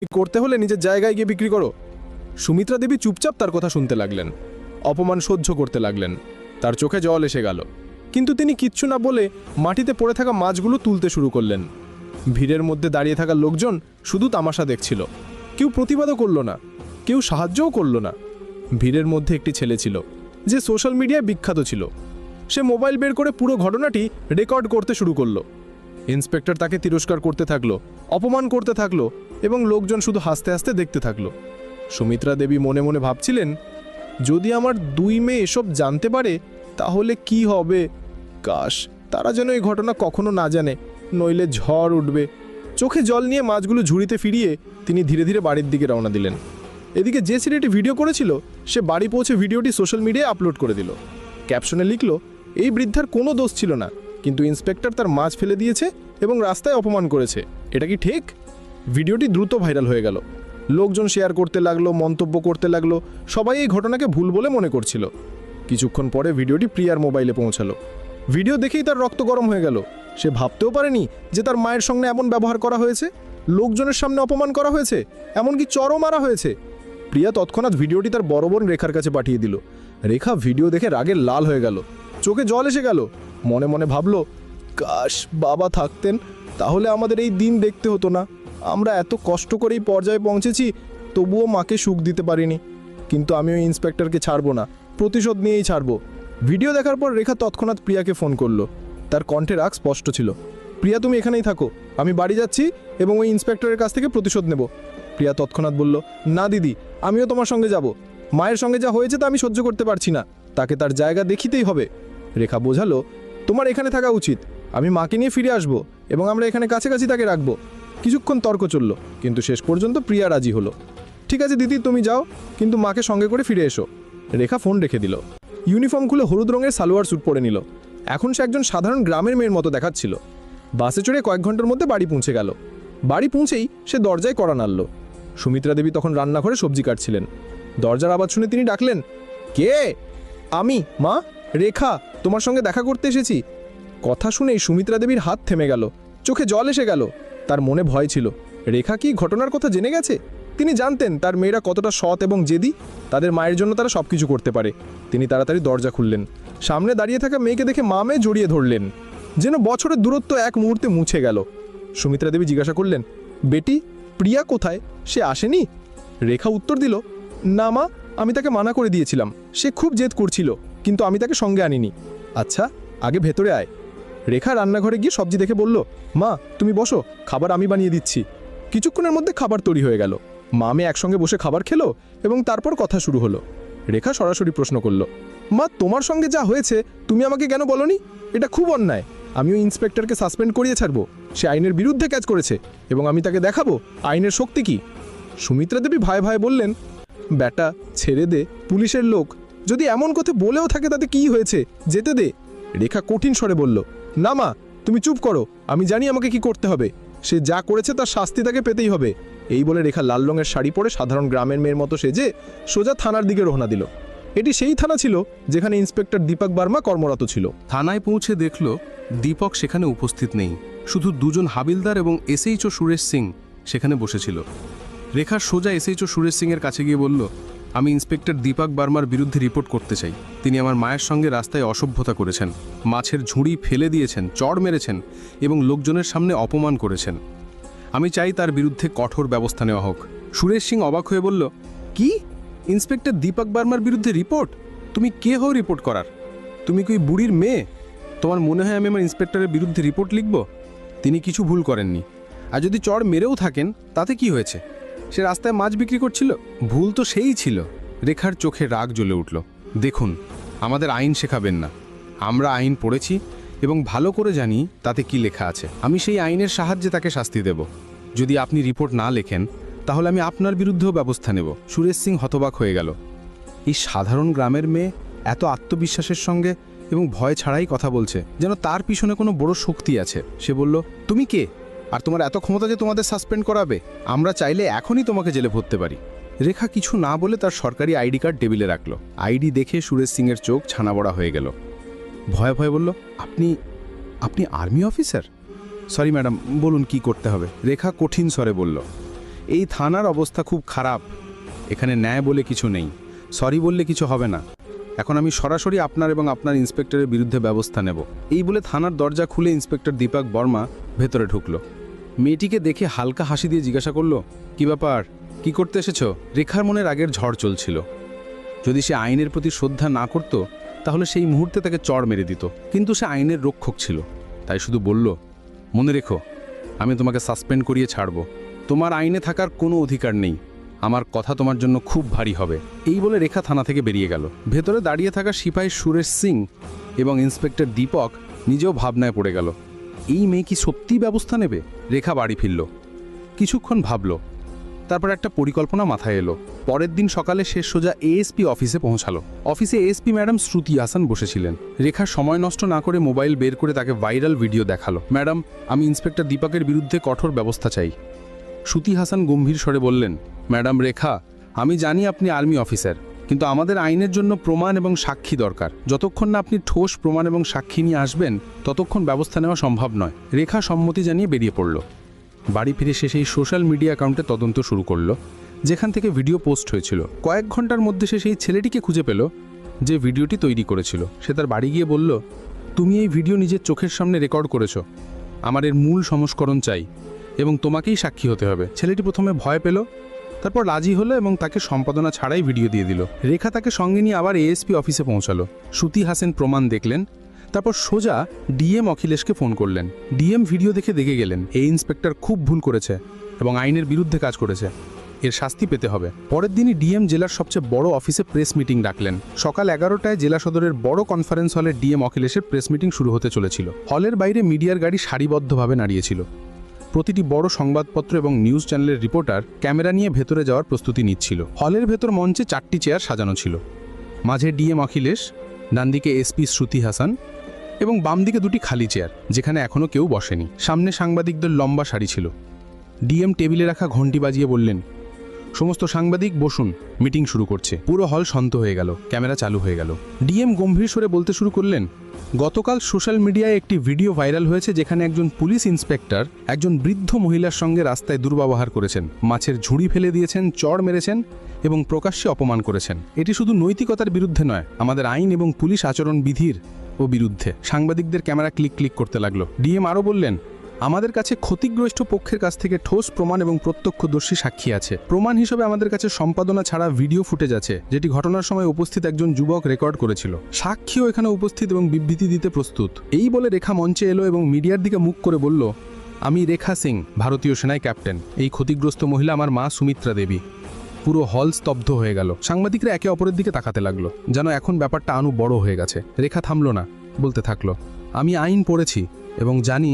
করতে হলে নিজের জায়গায় গিয়ে বিক্রি করো। সুমিত্রা দেবী চুপচাপ তার কথা শুনতে লাগলেন, অপমান সহ্য করতে লাগলেন। তার চোখে জল এসে গেল, কিন্তু তিনি কিচ্ছু না বলে মাটিতে পড়ে থাকা মাছগুলো তুলতে শুরু করলেন। ভিড়ের মধ্যে দাঁড়িয়ে থাকা লোকজন শুধু তামাশা দেখছিল, কেউ প্রতিবাদও করল না, কেউ সাহায্যও করল না। ভিড়ের মধ্যে একটি ছেলে ছিল যে সোশ্যাল মিডিয়ায় বিখ্যাত ছিল। সে মোবাইল বের করে পুরো ঘটনাটি রেকর্ড করতে শুরু করলো। ইন্সপেক্টর তাকে তিরস্কার করতে থাকলো, অপমান করতে থাকলো, এবং লোকজন শুধু হাসতে হাসতে দেখতে থাকলো। সুমিত্রা দেবী মনে মনে ভাবছিলেন, যদি আমার দুই মেয়ে এসব জানতে পারে তাহলে কি হবে। কাশ তারা যেন এই ঘটনা কখনো না জানে, নইলে ঝড় উঠবে। চোখে জল নিয়ে মাছগুলো ঝুড়িতে ফিরিয়ে তিনি ধীরে ধীরে বাড়ির দিকে রওনা দিলেন। এদিকে যে ছেলেটি ভিডিও করেছিল সে বাড়ি পৌঁছে ভিডিওটি সোশ্যাল মিডিয়ায় আপলোড করে দিল। ক্যাপশনে লিখল, এই বৃদ্ধার কোনো দোষ ছিল না, কিন্তু ইন্সপেক্টর তার মাছ ফেলে দিয়েছে এবং রাস্তায় অপমান করেছে। এটা কি ঠিক? ভিডিওটি দ্রুত ভাইরাল হয়ে গেল। লোকজন শেয়ার করতে লাগলো, মন্তব্য করতে লাগলো। সবাই এই ঘটনাকে ভুল বলে মনে করছিল। কিছুক্ষণ পরে ভিডিওটি প্রিয়ার মোবাইলে পৌঁছালো। ভিডিও দেখেই তার রক্ত গরম হয়ে গেল। সে ভাবতেও পারেনি যে তার মায়ের সঙ্গে এমন ব্যবহার করা হয়েছে, লোকজনের সামনে অপমান করা হয়েছে, এমনকি চরও মারা হয়েছে। প্রিয়া তৎক্ষণাৎ ভিডিওটি তার বড় বোন রেখার কাছে পাঠিয়ে দিল। রেখা ভিডিও দেখে রাগে লাল হয়ে গেল, চোখে জল এসে গেল। মনে মনে ভাবল, কাশ বাবা থাকতেন, তাহলে আমাদের এই দিন দেখতে হতো না। আমরা এত কষ্ট করে এই পর্যায়ে পৌঁছেছি, তবুও মাকে সুখ দিতে পারিনি। কিন্তু আমি ওই ইন্সপেক্টরকে ছাড়বো না, প্রতিশোধ নিয়েই ছাড়বো। ভিডিও দেখার পর রেখা তৎক্ষণাৎ প্রিয়াকে ফোন করলো। তার কণ্ঠে রাগ স্পষ্ট ছিল। প্রিয়া, তুমি এখানেই থাকো, আমি বাড়ি যাচ্ছি এবং ওই ইন্সপেক্টরের কাছ থেকে প্রতিশোধ নেব। প্রিয়া তৎক্ষণাৎ বলল, না দিদি, আমিও তোমার সঙ্গে যাব। মায়ের সঙ্গে যা হয়েছে তা আমি সহ্য করতে পারছি না, তাকে তার জায়গা দেখিতেই হবে। রেখা বোঝালো, তোমার এখানে থাকা উচিত, আমি মাকে নিয়ে ফিরে আসব এবং আমরা এখানে কাছাকাছি তাকে রাখবো। কিছুক্ষণ তর্ক চলল, কিন্তু শেষ পর্যন্ত প্রিয়া রাজি হলো। ঠিক আছে দিদি, তুমি যাও, কিন্তু মাকে সঙ্গে করে ফিরে এসো। রেখা ফোন রেখে দিল। ইউনিফর্ম খুলে হলুদ রঙের সালোয়ার স্যুট পরে নিল। এখন সে একজন সাধারণ গ্রামের মেয়ের মতো দেখাচ্ছিল। বাসে চড়ে কয়েক ঘন্টার মধ্যে বাড়ি পৌঁছে গেল। বাড়ি পৌঁছেই সে দরজায় কড়া নাড়ল। সুমিত্রা দেবী তখন রান্নাঘরে সবজি কাটছিলেন। দরজার আওয়াজ শুনে তিনি ডাকলেন, কে? আমি, মা, রেখা, তোমার সঙ্গে দেখা করতে এসেছি। কথা শুনেই সুমিত্রা দেবীর হাত থেমে গেল, চোখে জল এসে গেল। তার মনে ভয় ছিল, রেখা কি ঘটনার কথা জেনে গেছে? তিনি জানতেন তার মেয়েরা কতটা সৎ এবং জেদি, তাদের মায়ের জন্য তারা সবকিছু করতে পারে। তিনি তাড়াতাড়ি দরজা খুললেন। সামনে দাঁড়িয়ে থাকা মেয়েকে দেখে মা মেয়ে জড়িয়ে ধরলেন, যেন বছরের দূরত্ব এক মুহূর্তে মুছে গেল। সুমিত্রা দেবী জিজ্ঞাসা করলেন, বেটি, প্রিয়া কোথায়? সে আসেনি? রেখা উত্তর দিল, না মা, আমি তাকে মানা করে দিয়েছিলাম। সে খুব জেদ করছিল, কিন্তু আমি তাকে সঙ্গে আনিনি। আচ্ছা, আগে ভেতরে আয়। রেখা রান্নাঘরে গিয়ে সবজি দেখে বলল, মা তুমি বসো, খাবার আমি বানিয়ে দিচ্ছি। কিছুক্ষণের মধ্যে খাবার তৈরি হয়ে গেল। মা মেয়ে একসঙ্গে বসে খাবার খেলো এবং তারপর কথা শুরু হলো। রেখা সরাসরি প্রশ্ন করল, মা তোমার সঙ্গে যা হয়েছে তুমি আমাকে কেন বলনি? এটা খুব অন্যায়। আমি ওই ইন্সপেক্টরকে সাসপেন্ড করিয়ে ছাড়বো। সে আইনের বিরুদ্ধে কাজ করেছে এবং আমি তাকে দেখাবো আইনের শক্তি কি। সুমিত্রা দেবী ভয়ে ভয়ে বললেন, বেটা ছেড়ে দে, পুলিশের লোক, যদি এমন কথা বলেও থাকে তাতে কি হয়েছে, যেতে দে। রেখা কঠিন স্বরে বলল, না মা, তুমি চুপ করো, আমি জানি আমাকে কি করতে হবে। সে যা করেছে তার শাস্তি তাকে পেতেই হবে। এই বলে রেখা লাল রঙের শাড়ি পরে সাধারণ গ্রামের মেয়ের মতো সেজে সোজা থানার দিকে রওনা দিল। এটি সেই থানা ছিল যেখানে ইন্সপেক্টর দীপক বার্মা কর্মরত ছিল। থানায় পৌঁছে দেখল দীপক সেখানে উপস্থিত নেই, শুধু দুজন হাবিলদার এবং এসএইচও সুরেশ সিং সেখানে বসেছিল। রেখা সোজা এসএইচও সুরেশ সিংয়ের কাছে গিয়ে বলল, আমি ইন্সপেক্টর দীপক বার্মার বিরুদ্ধে রিপোর্ট করতে চাই। তিনি আমার মায়ের সঙ্গে রাস্তায় অসভ্যতা করেছেন, মাছের ঝুড়ি ফেলে দিয়েছেন, চড় মেরেছেন এবং লোকজনের সামনে অপমান করেছেন। আমি চাই তার বিরুদ্ধে কঠোর ব্যবস্থা নেওয়া হোক। সুরেশ সিং অবাক হয়ে বলল, কি? ইন্সপেক্টর দীপক বার্মার বিরুদ্ধে রিপোর্ট? তুমি কে হও রিপোর্ট করার? তুমি কি বুড়ির মেয়ে? তোমার মনে হয় আমি আমার ইন্সপেক্টরের বিরুদ্ধে রিপোর্ট লিখব? তিনি কিছু ভুল করেননি, আর যদি চড় মেরেও থাকেন তাতে কি হয়েছে? সে রাস্তায় মাছ বিক্রি করছিল, ভুল তো সেই ছিল। রেখার চোখে রাগ জ্বলে উঠল। দেখুন, আমাদের আইন শেখাবেন না, আমরা আইন পড়েছি এবং ভালো করে জানি তাতে কি লেখা আছে। আমি সেই আইনের সাহায্যে তাকে শাস্তি দেব। যদি আপনি রিপোর্ট না লেখেন তাহলে আমি আপনার বিরুদ্ধেও ব্যবস্থা নেব। সুরেশ সিং হতবাক হয়ে গেল। এই সাধারণ গ্রামের মেয়ে এত আত্মবিশ্বাসের সঙ্গে এবং ভয় ছাড়াই কথা বলছে, যেন তার পিছনে কোনো বড় শক্তি আছে। সে বলল, তুমি কে? আর তোমার এত ক্ষমতা যে তোমাদের সাসপেন্ড করাবে? আমরা চাইলে এখনই তোমাকে জেলে ভরতে পারি। রেখা কিছু না বলে তার সরকারি আইডি কার্ড টেবিলে রাখল। আইডি দেখে সুরেশ সিংয়ের চোখ ছানাবড়া হয়ে গেল। ভয়ে ভয়ে বলল, আপনি আর্মি অফিসার? সরি ম্যাডাম, বলুন কি করতে হবে। রেখা কঠিন স্বরে বলল, এই থানার অবস্থা খুব খারাপ। এখানে ন্যায় বলে কিছু নেই, সরি বললে কিছু হবে না। এখন আমি সরাসরি আপনার এবং আপনার ইন্সপেক্টরের বিরুদ্ধে ব্যবস্থা নেব। এই বলে থানার দরজা খুলে ইন্সপেক্টর দীপক বর্মা ভেতরে ঢুকলো। মেয়েটিকে দেখে হালকা হাসি দিয়ে জিজ্ঞাসা করলো, কি ব্যাপার, কি করতে এসেছ? রেখার মনের আগের ঝড় চলছিল। যদি সে আইনের প্রতি শ্রদ্ধা না করত তাহলে সেই মুহূর্তে তাকে চড় মেরে দিত, কিন্তু সে আইনের রক্ষক ছিল, তাই শুধু বলল, মনে রেখো, আমি তোমাকে সাসপেন্ড করিয়ে ছাড়ব। তোমার আইনে থাকার কোনো অধিকার নেই। আমার কথা তোমার জন্য খুব ভারী হবে। এই বলে রেখা থানা থেকে বেরিয়ে গেল। ভেতরে দাঁড়িয়ে থাকা সিপাহী সুরেশ সিং এবং ইন্সপেক্টর দীপক নিজেও ভাবনায় পড়ে গেল। এই মেয়ে কি সত্যিই ব্যবস্থা নেবে? রেখা বাড়ি ফিরল, কিছুক্ষণ ভাবল, তারপর একটা পরিকল্পনা মাথায় এলো। পরের দিন সকালে সে সোজা এএসপি অফিসে পৌঁছালো। অফিসে এএসপি ম্যাডাম শ্রুতি হাসান বসেছিলেন। রেখা সময় নষ্ট না করে মোবাইল বের করে তাকে ভাইরাল ভিডিও দেখালো। ম্যাডাম, আমি ইন্সপেক্টর দীপকের বিরুদ্ধে কঠোর ব্যবস্থা চাই। শ্রুতি হাসান গম্ভীর স্বরে বললেন, ম্যাডাম রেখা, আমি জানি আপনি আর্মি অফিসার, কিন্তু আমাদের আইনের জন্য প্রমাণ এবং সাক্ষী দরকার। যতক্ষণ না আপনি ঠোস প্রমাণ এবং সাক্ষী নিয়ে আসবেন ততক্ষণ ব্যবস্থা নেওয়া সম্ভব নয়। রেখা সম্মতি জানিয়ে বেরিয়ে পড়ল। বাড়ি ফিরে সে সেই সোশ্যাল মিডিয়া অ্যাকাউন্টে তদন্ত শুরু করলো, যেখান থেকে ভিডিও পোস্ট হয়েছিল। কয়েক ঘন্টার মধ্যে সে সেই ছেলেটিকে খুঁজে পেল যে ভিডিওটি তৈরি করেছিল। সে তার বাড়ি গিয়ে বলল, তুমি এই ভিডিও নিজের চোখের সামনে রেকর্ড করেছো, আমার এর মূল সংস্করণ চাই এবং তোমাকেই সাক্ষী হতে হবে। ছেলেটি প্রথমে ভয় পেল, তারপর রাজি হলো এবং তাকে সম্পাদনা ছাড়াই ভিডিও দিয়ে দিল। রেখা তাকে সঙ্গে নিয়ে আবার এএসপি অফিসে পৌঁছালো। শ্রুতি হাসান প্রমাণ দেখলেন, তারপর সোজা ডিএম অখিলেশকে ফোন করলেন। ডিএম ভিডিও দেখে গেলেন, এই ইন্সপেক্টর খুব ভুল করেছে এবং আইনের বিরুদ্ধে কাজ করেছে, এর শাস্তি পেতে হবে। পরের দিনই ডিএম জেলার সবচেয়ে বড় অফিসে প্রেস মিটিং ডাকলেন। সকাল 11টায় জেলা সদরের বড় কনফারেন্স হলে ডিএম অখিলেশের প্রেস মিটিং শুরু হতে চলেছিল। হলের বাইরে মিডিয়ার গাড়ি সারিবদ্ধভাবে দাঁড়িয়েছিল। প্রতিটি বড় সংবাদপত্র এবং নিউজ চ্যানেলের রিপোর্টার ক্যামেরা নিয়ে ভেতরে যাওয়ার প্রস্তুতি নিচ্ছিল। হলের ভেতর মঞ্চে 4টি চেয়ার সাজানো ছিল। মাঝে ডিএম অখিলেশ, ডানদিকে এসপি শ্রুতি হাসান এবং বাম দিকে 2টি খালি চেয়ার, যেখানে এখনও কেউ বসেনি। সামনে সাংবাদিকদের লম্বা সারি ছিল। ডিএম টেবিলে রাখা ঘণ্টি বাজিয়ে বললেন, সমস্ত সাংবাদিক বসুন, মিটিং শুরু করছে। পুরো হল শান্ত হয়ে গেল, ক্যামেরা চালু হয়ে গেল। ডিএম গম্ভীর স্বরে বলতে শুরু করলেন, গতকাল সোশ্যাল মিডিয়ায় একটি ভিডিও ভাইরাল হয়েছে যেখানে একজন পুলিশ ইন্সপেক্টর একজন বৃদ্ধ মহিলার সঙ্গে রাস্তায় দুর্ব্যবহার করেছেন, মাছের ঝুড়ি ফেলে দিয়েছেন, চড় মেরেছেন এবং প্রকাশ্যে অপমান করেছেন। এটি শুধু নৈতিকতার বিরুদ্ধে নয়, আমাদের আইন এবং পুলিশ আচরণ বিধির ও বিরুদ্ধে। সাংবাদিকদের ক্যামেরা ক্লিক ক্লিক করতে লাগলো। ডিএম আরও বললেন, আমাদের কাছে ক্ষতিগ্রস্ত পক্ষের কাছ থেকে ঠোস প্রমাণ এবং প্রত্যক্ষদর্শী সাক্ষী আছে। প্রমাণ হিসেবে আমাদের কাছে সম্পাদনা ছাড়া ভিডিও ফুটেজ আছে, যেটি ঘটনার সময় উপস্থিত একজন যুবক রেকর্ড করেছিল। সাক্ষীও এখানে উপস্থিত এবং বিবৃতি দিতে প্রস্তুত। এই বলে রেখা মঞ্চে এলো এবং মিডিয়ার দিকে মুখ করে বলল, আমি রেখা সিং, ভারতীয় সেনায় ক্যাপ্টেন। এই ক্ষতিগ্রস্ত মহিলা আমার মা সুমিত্রা দেবী। পুরো হল স্তব্ধ হয়ে গেল। সাংবাদিকরা একে অপরের দিকে তাকাতে লাগলো, যেন এখন ব্যাপারটা আরও বড় হয়ে গেছে। রেখা থামলো না, বলতে থাকলো, আমি আইন পড়েছি এবং জানি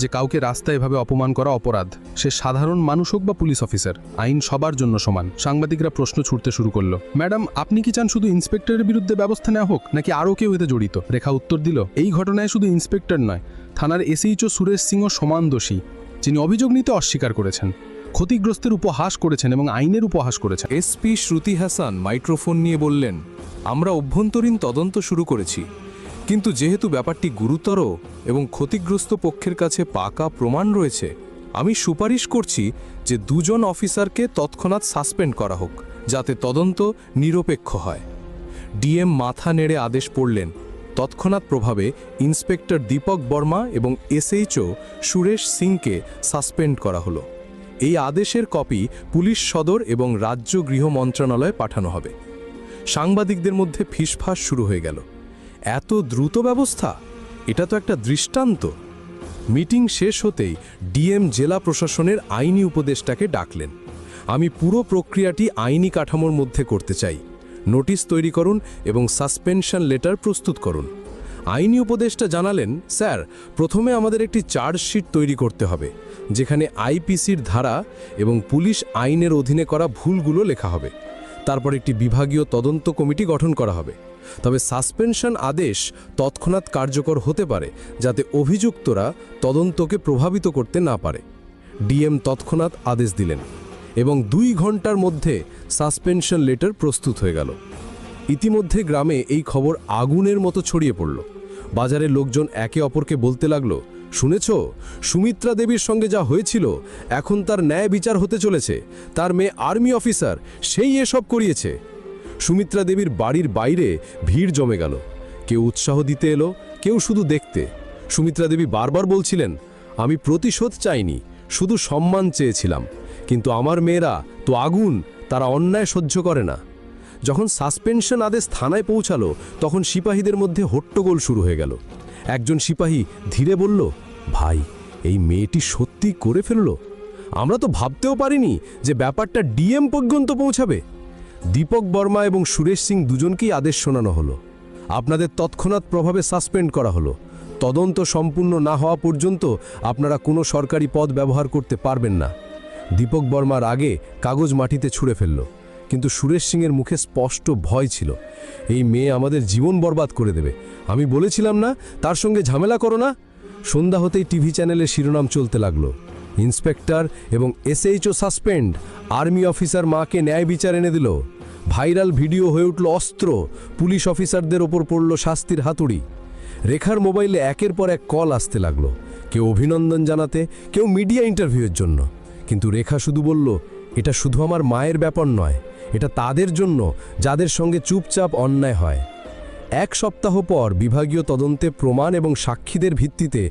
যে কাউকে রাস্তায় এভাবে অপমান করা অপরাধ। সে সাধারণ মানুষ হোক বা পুলিশ অফিসার, আইন সবার জন্য সমান। সাংবাদিকরা প্রশ্ন ছুড়তে শুরু করলো, ম্যাডাম, আপনি কি চান শুধু ইন্সপেক্টরের বিরুদ্ধে ব্যবস্থা নেওয়া হোক, নাকি আরও কেউ এতে জড়িত? রেখা উত্তর দিল, এই ঘটনায় শুধু ইন্সপেক্টর নয়, থানার এসএইচও সুরেশ সিংও সমান দোষী, যিনি অভিযোগ নিতে অস্বীকার করেছেন, ক্ষতিগ্রস্তের উপহাস করেছেন এবং আইনের উপহাস করেছেন। এসপি শ্রুতি হাসান মাইক্রোফোন নিয়ে বললেন, আমরা অভ্যন্তরীণ তদন্ত শুরু করেছি, কিন্তু যেহেতু ব্যাপারটি গুরুতর এবং ক্ষতিগ্রস্ত পক্ষের কাছে পাকা প্রমাণ রয়েছে, আমি সুপারিশ করছি যে 2 জন অফিসারকে তৎক্ষণাৎ সাসপেন্ড করা হোক, যাতে তদন্ত নিরপেক্ষ হয়। ডিএম মাথা নেড়ে আদেশ পড়লেন। তৎক্ষণাৎ প্রভাবে ইন্সপেক্টর দীপক বর্মা এবং এসএইচও সুরেশ সিংকে সাসপেন্ড করা হলো। এই আদেশের কপি পুলিশ সদর এবং রাজ্য গৃহ মন্ত্রণালয়ে পাঠানো হবে। সাংবাদিকদের মধ্যে ফিসফাস শুরু হয়ে গেল, এত দ্রুত ব্যবস্থা, এটা তো একটা দৃষ্টান্ত। মিটিং শেষ হতেই ডিএম জেলা প্রশাসনের আইনি উপদেষ্টাকে ডাকলেন। আমি পুরো প্রক্রিয়াটি আইনি কাঠামোর মধ্যে করতে চাই, নোটিশ তৈরি করুন এবং সাসপেনশন লেটার প্রস্তুত করুন। আইনি উপদেষ্টা জানালেন, স্যার, প্রথমে আমাদের একটি চার্জশিট তৈরি করতে হবে, যেখানে আইপিসির ধারা এবং পুলিশ আইনের অধীনে করা ভুলগুলো লেখা হবে। তারপর একটি বিভাগীয় তদন্ত কমিটি গঠন করা হবে। তবে সাসপেনশন আদেশ তৎক্ষণাৎ কার্যকর হতে পারে, যাতে অভিযুক্তরা তদন্তকে প্রভাবিত করতে না পারে। ডিএম তৎক্ষণাৎ আদেশ দিলেন এবং 2 ঘন্টার মধ্যে সাসপেনশন লেটার প্রস্তুত হয়ে গেল। ইতিমধ্যে গ্রামে এই খবর আগুনের মতো ছড়িয়ে পড়ল। বাজারের লোকজন একে অপরকে বলতে লাগলো, শুনেছ, সুমিত্রা দেবীর সঙ্গে যা হয়েছিল, এখন তার ন্যায় বিচার হতে চলেছে। তার মেয়ে আর্মি অফিসার, সেই এসব করিয়েছে। সুমিত্রা দেবীর বাড়ির বাইরে ভিড় জমে গেল। কেউ উৎসাহ দিতে এলো, কেউ শুধু দেখতে। সুমিত্রা দেবী বারবার বলছিলেন, আমি প্রতিশোধ চাইনি, শুধু সম্মান চেয়েছিলাম। কিন্তু আমার মেয়েরা তো আগুন, তারা অন্যায় সহ্য করে না। যখন সাসপেনশন আদেশ থানায় পৌঁছালো, তখন সিপাহীদের মধ্যে হট্টগোল শুরু হয়ে গেল। একজন সিপাহী ধীরে বলল, ভাই, এই মেয়েটি সত্যি করে ফেলল। আমরা তো ভাবতেও পারিনি যে ব্যাপারটা ডিএম পর্যন্ত পৌঁছাবে। দীপক বর্মা এবং সুরেশ সিং দুজনকেই আদেশ শোনানো হলো। আপনাদের তৎক্ষণাৎ প্রভাবে সাসপেন্ড করা হলো। তদন্ত সম্পূর্ণ না হওয়া পর্যন্ত আপনারা কোনো সরকারি পদ ব্যবহার করতে পারবেন না। দীপক বর্মার আগে কাগজ মাটিতে ছুঁড়ে ফেলল, কিন্তু সুরেশ সিংয়ের মুখে স্পষ্ট ভয় ছিল। এই মেয়ে আমাদের জীবন বরবাদ করে দেবে। আমি বলেছিলাম না, তার সঙ্গে ঝামেলা করো না। সন্ধ্যা হতেই টিভি চ্যানেলে শিরোনাম চলতে লাগলো, ইন্সপেক্টর এবং এসএইচও সাসপেন্ড, আর্মি অফিসার মাকে ন্যায় বিচার এনে দিল। ভাইরাল ভিডিও হয়ে উঠল অস্ত্র, পুলিশ অফিসারদের ওপর পড়ল শাস্তির হাতুড়ি। রেখার মোবাইলে একের পর এক কল আসতে লাগলো, কেউ অভিনন্দন জানাতে, কেউ মিডিয়া ইন্টারভিউয়ের জন্য। কিন্তু রেখা শুধু বলল, এটা শুধু আমার মায়ের ব্যাপার নয়, এটা তাদের জন্য যাদের সঙ্গে চুপচাপ অন্যায় হয়। এক সপ্তাহ পর বিভাগীয় তদন্তে প্রমাণ এবং সাক্ষীদের ভিত্তিতে